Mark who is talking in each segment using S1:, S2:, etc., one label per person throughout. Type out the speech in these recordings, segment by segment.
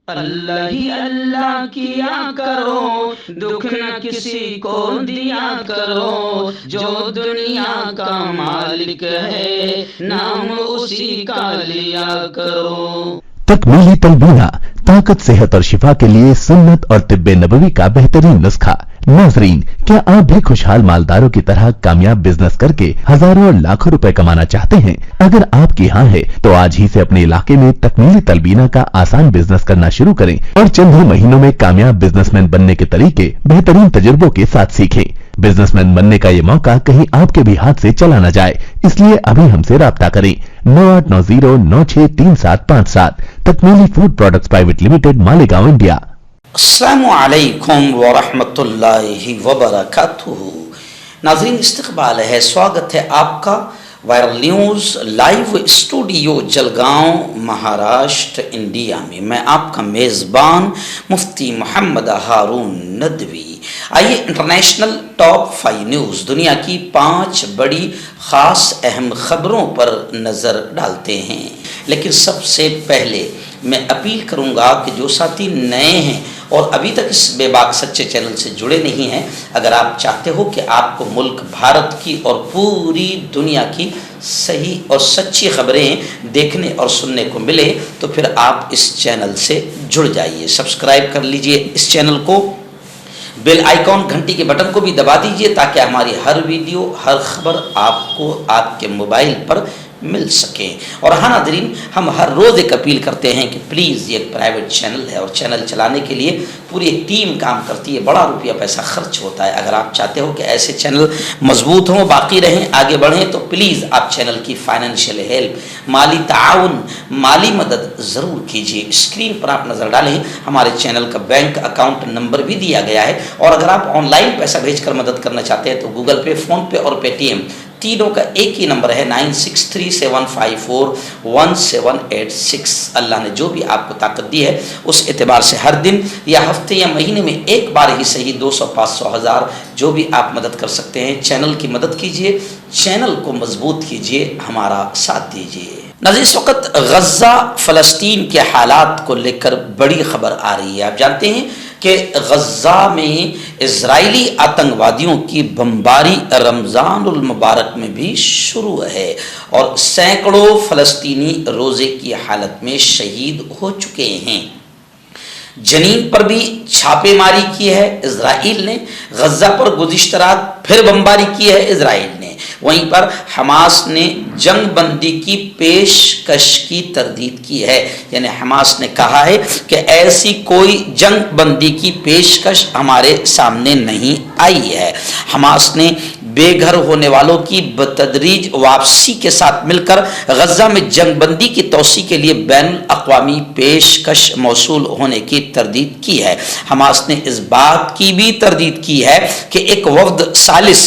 S1: اللہ ہی اللہ کیا کرو، دکھ نہ کسی کو دیا کرو، جو دنیا کا مالک ہے نام اسی کا لیا کرو۔
S2: تکمیلی تلبینہ، طاقت، صحت اور شفا کے لیے سنت اور طب نبوی کا بہترین نسخہ۔ ناظرین، کیا آپ بھی خوشحال مالداروں کی طرح کامیاب بزنس کر کے ہزاروں اور لاکھوں روپے کمانا چاہتے ہیں؟ اگر آپ کی ہاں ہے تو آج ہی سے اپنے علاقے میں تکمیلی تلبینہ کا آسان بزنس کرنا شروع کریں اور چند ہی مہینوں میں کامیاب بزنس مین بننے کے طریقے بہترین تجربوں کے ساتھ سیکھیں۔ بزنس مین بننے کا یہ موقع کہیں آپ کے بھی ہاتھ سے چلا نہ جائے، اس لیے ابھی ہم سے رابطہ کریں۔ 9890963757 Takmili food products private limited, Malegaon, India.
S3: السلام علیکم ورحمۃ اللہ وبرکاتہ۔ ناظرین، استقبال ہے، سواگت ہے آپ کا viral news live studio Jalgaon, Maharashtra, India میں۔ میں آپ کا میزبان مفتی محمد ہارون ندوی۔ آئیے انٹرنیشنل ٹاپ 5 نیوز، دنیا کی 5 بڑی خاص اہم خبروں پر نظر ڈالتے ہیں۔ لیکن سب سے پہلے میں اپیل کروں گا کہ جو ساتھی نئے ہیں اور ابھی تک اس بے باک سچے چینل سے جڑے نہیں ہیں، اگر آپ چاہتے ہو کہ آپ کو ملک بھارت کی اور پوری دنیا کی صحیح اور سچی خبریں دیکھنے اور سننے کو ملے تو پھر آپ اس چینل سے جڑ جائیے، سبسکرائب کر لیجئے اس چینل کو، بیل آئیکن گھنٹی کے بٹن کو بھی دبا دیجئے تاکہ ہماری ہر ویڈیو، ہر خبر آپ کو آپ کے موبائل پر مل سکیں۔ اور ہاں ناظرین، ہم ہر روز ایک اپیل کرتے ہیں کہ پلیز، یہ ایک پرائیویٹ چینل ہے اور چینل چلانے کے لیے پوری ایک ٹیم کام کرتی ہے، بڑا روپیہ پیسہ خرچ ہوتا ہے۔ اگر آپ چاہتے ہو کہ ایسے چینل مضبوط ہوں، باقی رہیں، آگے بڑھیں، تو پلیز آپ چینل کی فائنینشیل ہیلپ، مالی تعاون، مالی مدد ضرور کیجیے۔ اسکرین پر آپ نظر ڈالیں، ہمارے چینل کا بینک اکاؤنٹ نمبر بھی دیا گیا ہے، اور اگر آپ آن لائن پیسہ بھیج کر مدد کرنا چاہتے ہیں تو گوگل پے، فون پے اور پے ٹی ایم تینوں کا ایک ہی نمبر ہے، 9637541786۔ اللہ نے جو بھی آپ کو طاقت دی ہے اس اعتبار سے ہر دن یا ہفتے یا مہینے میں ایک بار ہی صحیح 200، 500، 1000 جو بھی آپ مدد کر سکتے ہیں، چینل کی مدد کیجیے، چینل کو مضبوط کیجیے، ہمارا ساتھ دیجیے۔ ناظرین، اس وقت غزہ فلسطین کے حالات کو لے کر بڑی خبر آ رہی ہے۔ آپ جانتے ہیں کہ غزہ میں اسرائیلی آتنکوادیوں کی بمباری رمضان المبارک میں بھی شروع ہے اور سینکڑوں فلسطینی روزے کی حالت میں شہید ہو چکے ہیں۔ جنین پر بھی چھاپے ماری کی ہے اسرائیل نے، غزہ پر گزشتہ رات پھر بمباری کی ہے اسرائیل نے۔ وہیں پر حماس نے جنگ بندی کی پیشکش کی تردید کی ہے، یعنی حماس نے کہا ہے کہ ایسی کوئی جنگ بندی کی پیشکش ہمارے سامنے نہیں آئی ہے۔ حماس نے بے گھر ہونے والوں کی بتدریج واپسی کے ساتھ مل کر غزہ میں جنگ بندی کی توسیع کے لیے بین الاقوامی پیشکش موصول ہونے کی تردید کی ہے۔ حماس نے اس بات کی بھی تردید کی ہے کہ ایک وفد ثالث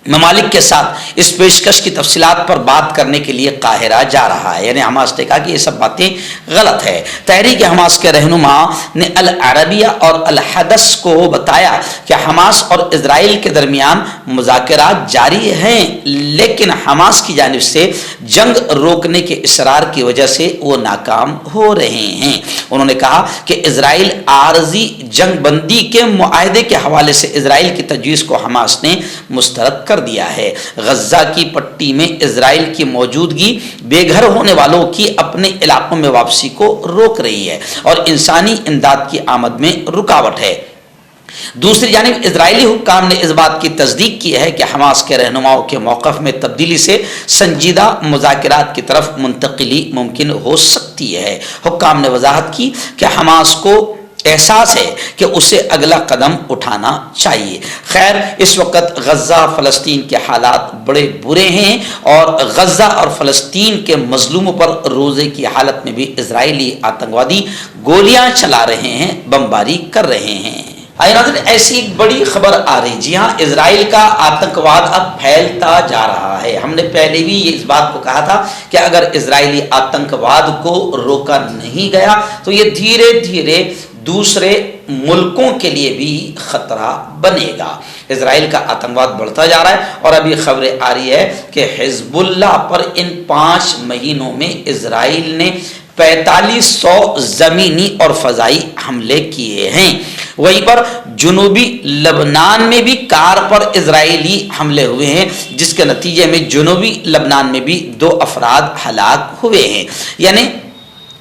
S3: ممالک کے ساتھ اس پیشکش کی تفصیلات پر بات کرنے کے لیے قاہرہ جا رہا ہے، یعنی حماس نے کہا کہ یہ سب باتیں غلط ہے۔ تحریک حماس کے رہنما نے العربیہ اور الحدث کو بتایا کہ حماس اور اسرائیل کے درمیان مذاکرات جاری ہیں، لیکن حماس کی جانب سے جنگ روکنے کے اصرار کی وجہ سے وہ ناکام ہو رہے ہیں۔ انہوں نے کہا کہ اسرائیل عارضی جنگ بندی کے معاہدے کے حوالے سے اسرائیل کی تجویز کو حماس نے مسترد کر دیا ہے۔ غزہ کی پٹی میں اسرائیل کی موجودگی بے گھر ہونے والوں کی اپنے علاقوں میں واپسی کو روک رہی ہے اور انسانی امداد کی آمد میں رکاوٹ ہے۔ دوسری جانب اسرائیلی حکام نے اس بات کی تصدیق کی ہے کہ حماس کے رہنماؤں کے موقف میں تبدیلی سے سنجیدہ مذاکرات کی طرف منتقلی ممکن ہو سکتی ہے۔ حکام نے وضاحت کی کہ حماس کو احساس ہے کہ اسے اگلا قدم اٹھانا چاہیے۔ خیر، اس وقت غزہ فلسطین کے حالات بڑے برے ہیں اور غزہ اور فلسطین کے مظلوموں پر روزے کی حالت میں بھی اسرائیلی آتنکوادی گولیاں چلا رہے ہیں، بمباری کر رہے ہیں۔ آئے ناظرین، ایسی ایک بڑی خبر آ رہی، جی ہاں، اسرائیل کا آتنکواد اب پھیلتا جا رہا ہے۔ ہم نے پہلے بھی اس بات کو کہا تھا کہ اگر اسرائیلی آتنکواد کو روکا نہیں گیا تو یہ دھیرے دھیرے دوسرے ملکوں کے لیے بھی خطرہ بنے گا۔ اسرائیل کا آتنکواد بڑھتا جا رہا ہے اور ابھی خبریں آ رہی ہے کہ حزب اللہ پر ان 5 مہینوں میں اسرائیل نے 4500 زمینی اور فضائی حملے کیے ہیں۔ وہیں پر جنوبی لبنان میں بھی کار پر اسرائیلی حملے ہوئے ہیں، جس کے نتیجے میں جنوبی لبنان میں بھی 2 افراد ہلاک ہوئے ہیں۔ یعنی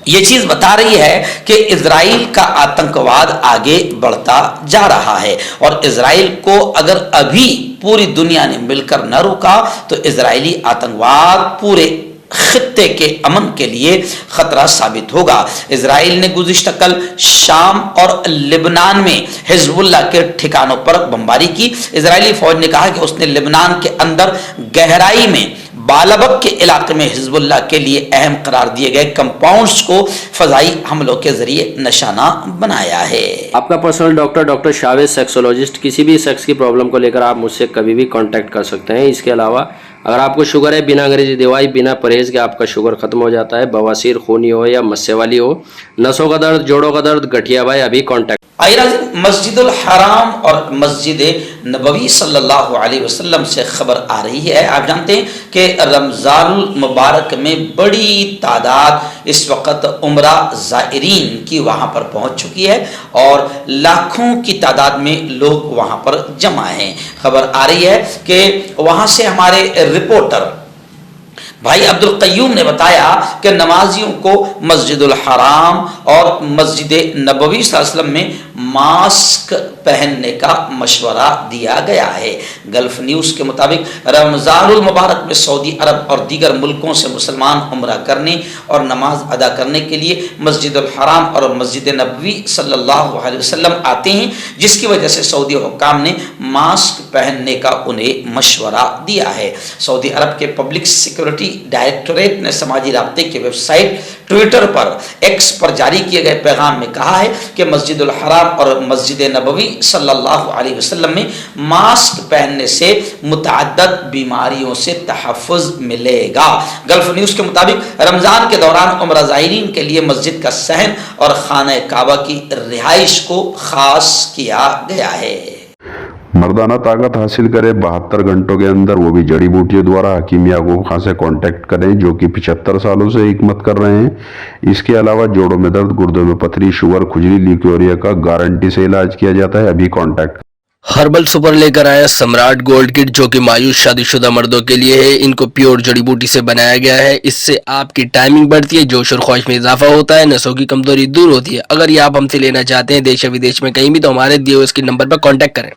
S3: یہ چیز بتا رہی ہے کہ اسرائیل کا آتنکواد آگے بڑھتا جا رہا ہے، اور اسرائیل کو اگر ابھی پوری دنیا نے مل کر نہ روکا تو اسرائیلی آتنکواد پورے خطے کے امن کے لیے خطرہ ثابت ہوگا۔ اسرائیل نے گزشتہ کل شام اور لبنان میں حزب اللہ کے ٹھکانوں پر بمباری کی۔ اسرائیلی فوج نے کہا کہ اس نے لبنان کے اندر گہرائی میں بالبک کے علاقے میں حزب اللہ کے لیے اہم قرار دیے گئے کمپاؤنڈز کو فضائی حملوں کے ذریعے نشانہ بنایا ہے۔
S4: آپ کا پرسنل ڈاکٹر شاویز سیکسولوجسٹ، کسی بھی سیکس کی پرابلم کو لے کر آپ مجھ سے کبھی بھی کانٹیکٹ کر سکتے ہیں۔ اس کے علاوہ اگر آپ کو شوگر ہے، بنا انگریزی دوائی، بنا پرہیز کے آپ کا شوگر ختم ہو جاتا ہے، بواسیر خونی ہو یا مسے والی ہو، نسوں کا درد، جوڑوں کا درد، گٹھیا بھائی، ابھی کانٹیکٹ۔
S3: مسجد الحرام اور مسجد نبوی صلی اللہ علیہ وسلم سے خبر آ رہی ہے۔ آپ جانتے ہیں کہ رمضان المبارک میں بڑی تعداد اس وقت عمرہ زائرین کی وہاں پر پہنچ چکی ہے، اور لاکھوں کی تعداد میں لوگ وہاں پر جمع ہیں۔ خبر آ رہی ہے کہ وہاں سے ہمارے رپورٹر بھائی عبد القیوم نے بتایا کہ نمازیوں کو مسجد الحرام اور مسجد نبوی صلی اللہ علیہ وسلم میں ماسک پہننے کا مشورہ دیا گیا ہے۔ گلف نیوز کے مطابق رمضان المبارک میں سعودی عرب اور دیگر ملکوں سے مسلمان عمرہ کرنے اور نماز ادا کرنے کے لیے مسجد الحرام اور مسجد نبوی صلی اللہ علیہ وسلم آتے ہیں، جس کی وجہ سے سعودی حکام نے ماسک پہننے کا انہیں مشورہ دیا ہے۔ سعودی عرب کے پبلک سیکورٹی ڈائریکٹوریٹ نے سماجی رابطے کی ویب سائٹ ٹویٹر پر ایکس پر جاری کیے گئے پیغام میں کہا ہے کہ مسجد الحرام اور مسجد نبوی صلی اللہ علیہ وسلم میں ماسک پہننے سے متعدد بیماریوں سے تحفظ ملے گا۔ گلف نیوز کے مطابق رمضان کے دوران عمرہ زائرین کے لیے مسجد کا صحن اور خانہ کعبہ کی رہائش کو خاص کیا گیا ہے۔
S5: مردانہ طاقت حاصل کرے 72 گھنٹوں کے اندر، وہ بھی جڑی بوٹیوں دوارا۔ حکیم یعقوب خان سے کانٹیکٹ کریں جو کہ 75 سالوں سے حکمت کر رہے ہیں۔ اس کے علاوہ جوڑوں میں درد، گردوں میں پتھری، شوگر، کھجلی، لیکوریا کا گارنٹی سے علاج کیا جاتا ہے۔ ابھی کانٹیکٹ۔
S6: ہربل سپر لے کر آیا سمراٹ گولڈ کٹ، جو کہ مایوس شادی شدہ مردوں کے لیے ہے۔ ان کو پیور جڑی بوٹی سے بنایا گیا ہے۔ اس سے آپ کی ٹائمنگ بڑھتی ہے، جوش اور خواہش میں اضافہ ہوتا ہے، نسوں کی کمزوری دور ہوتی ہے۔ اگر یہ آپ ہم سے لینا چاہتے ہیں دیش و ودیش میں کہیں بھی، تو ہمارے دیے ہوئے اس کے نمبر پر کانٹیکٹ کریں۔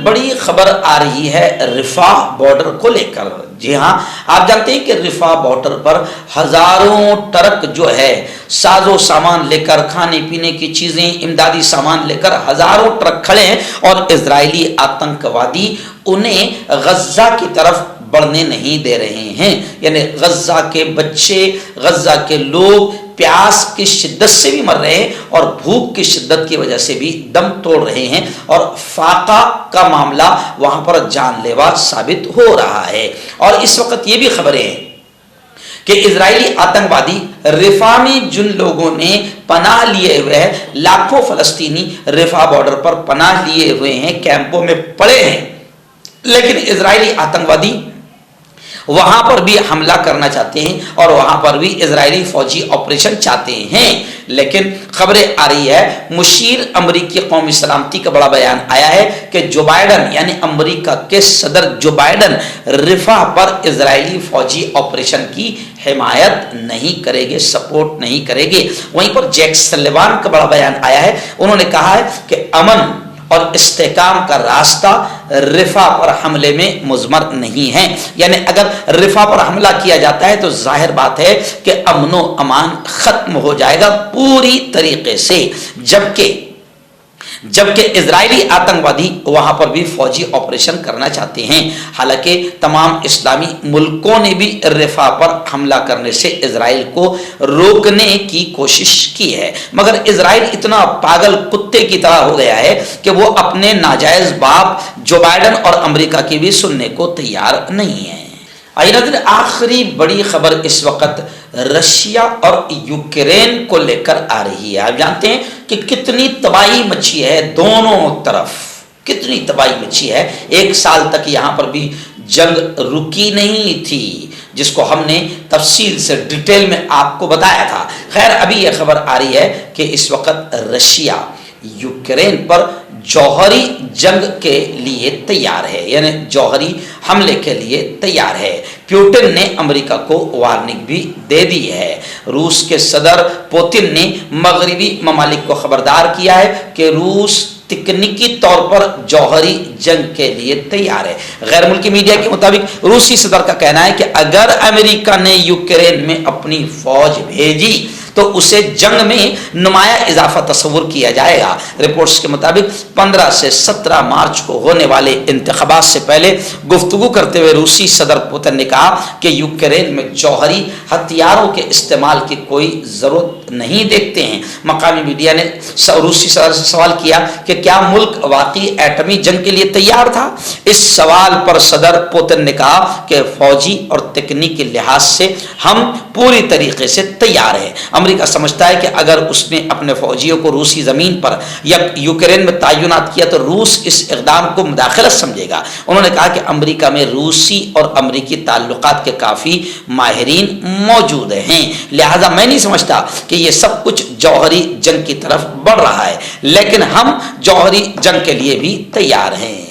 S3: بڑی خبر آ رہی ہے رفاح بارڈر کو لے کر۔ جی ہاں، آپ جانتے ہیں کہ رفاح بارڈر پر ہزاروں ٹرک جو ہے ساز و سامان لے کر، کھانے پینے کی چیزیں، امدادی سامان لے کر ہزاروں ٹرک کھڑے ہیں، اور اسرائیلی آتنکوادی انہیں غزہ کی طرف بڑھنے نہیں دے رہے ہیں۔ یعنی غزہ کے بچے، غزہ کے لوگ پیاس کی شدت سے بھی مر رہے ہیں، اور بھوک کی شدت کی وجہ سے بھی دم توڑ رہے ہیں، اور فاقہ کا معاملہ وہاں پر جان لیوا ثابت ہو رہا ہے۔ اور اس وقت یہ بھی خبریں ہیں کہ اسرائیلی آتنکوادی رفاح میں جن لوگوں نے پناہ لیے ہوئے ہیں، لاکھوں فلسطینی رفاح بارڈر پر پناہ لیے ہوئے ہیں، کیمپوں میں پڑے ہیں، لیکن اسرائیلی آتنکوادی وہاں پر بھی حملہ کرنا چاہتے ہیں، اور وہاں پر بھی اسرائیلی فوجی آپریشن چاہتے ہیں۔ لیکن خبریں آ رہی ہے، مشیر امریکی قومی سلامتی کا بڑا بیان آیا ہے کہ جو بائیڈن یعنی امریکہ کے صدر جو بائیڈن رفاح پر اسرائیلی فوجی آپریشن کی حمایت نہیں کرے گے، سپورٹ نہیں کرے گے۔ وہیں پر جیک سلیوان کا بڑا بیان آیا ہے، انہوں نے کہا ہے کہ امن اور استحکام کا راستہ رفاح پر حملے میں مضمر نہیں ہے۔ یعنی اگر رفاح پر حملہ کیا جاتا ہے تو ظاہر بات ہے کہ امن و امان ختم ہو جائے گا پوری طریقے سے، جبکہ اسرائیلی آتنکوادی وہاں پر بھی فوجی آپریشن کرنا چاہتے ہیں۔ حالانکہ تمام اسلامی ملکوں نے بھی رفاح پر حملہ کرنے سے اسرائیل کو روکنے کی کوشش کی ہے، مگر اسرائیل اتنا پاگل کتے کی طرح ہو گیا ہے کہ وہ اپنے ناجائز باپ جو بائیڈن اور امریکہ کی بھی سننے کو تیار نہیں ہے۔ آخری بڑی خبر اس وقت رشیا اور یوکرین کو لے کر آ رہی ہے۔ آپ جانتے ہیں کہ کتنی تباہی مچی ہے دونوں طرف، کتنی تباہی مچی ہے۔ 1 سال تک یہاں پر بھی جنگ رکی نہیں تھی، جس کو ہم نے تفصیل سے ڈیٹیل میں آپ کو بتایا تھا. خیر ابھی یہ خبر آ رہی ہے کہ اس وقت رشیا یوکرین پر جوہری جنگ کے لیے تیار ہے, یعنی جوہری حملے کے لیے تیار ہے. پیوٹن نے امریکہ کو وارننگ بھی دے دی ہے. روس کے صدر پوتن نے مغربی ممالک کو خبردار کیا ہے کہ روس تکنیکی طور پر جوہری جنگ کے لیے تیار ہے. غیر ملکی میڈیا کے مطابق روسی صدر کا کہنا ہے کہ اگر امریکہ نے یوکرین میں اپنی فوج بھیجی تو اسے جنگ میں نمایاں اضافہ تصور کیا جائے گا. رپورٹس کے مطابق 15 سے 17 مارچ کو ہونے والے انتخابات سے پہلے گفتگو کرتے ہوئے روسی صدر پوتن نے کہا کہ یوکرین میں جوہری ہتھیاروں کے استعمال کی کوئی ضرورت نہیں دیکھتے ہیں. مقامی میڈیا نے روسی صدر سے سوال کیا کہ کیا ملک واقعی ایٹمی جنگ کے لیے تیار تھا. اس سوال پر صدر پوتن نے کہا کہ فوجی اور تکنیکی لحاظ سے ہم پوری طریقے سے تیار ہیں. امریکہ سمجھتا ہے کہ اگر اس نے اپنے فوجیوں کو روسی زمین پر یا یوکرین میں تعینات کیا تو روس اس اقدام کو مداخلت سمجھے گا. انہوں نے کہا کہ امریکہ میں روسی اور امریکی تعلقات کے کافی ماہرین موجود ہیں, لہذا میں نہیں سمجھتا کہ یہ سب کچھ جوہری جنگ کی طرف بڑھ رہا ہے, لیکن ہم جوہری جنگ کے لیے بھی تیار ہیں.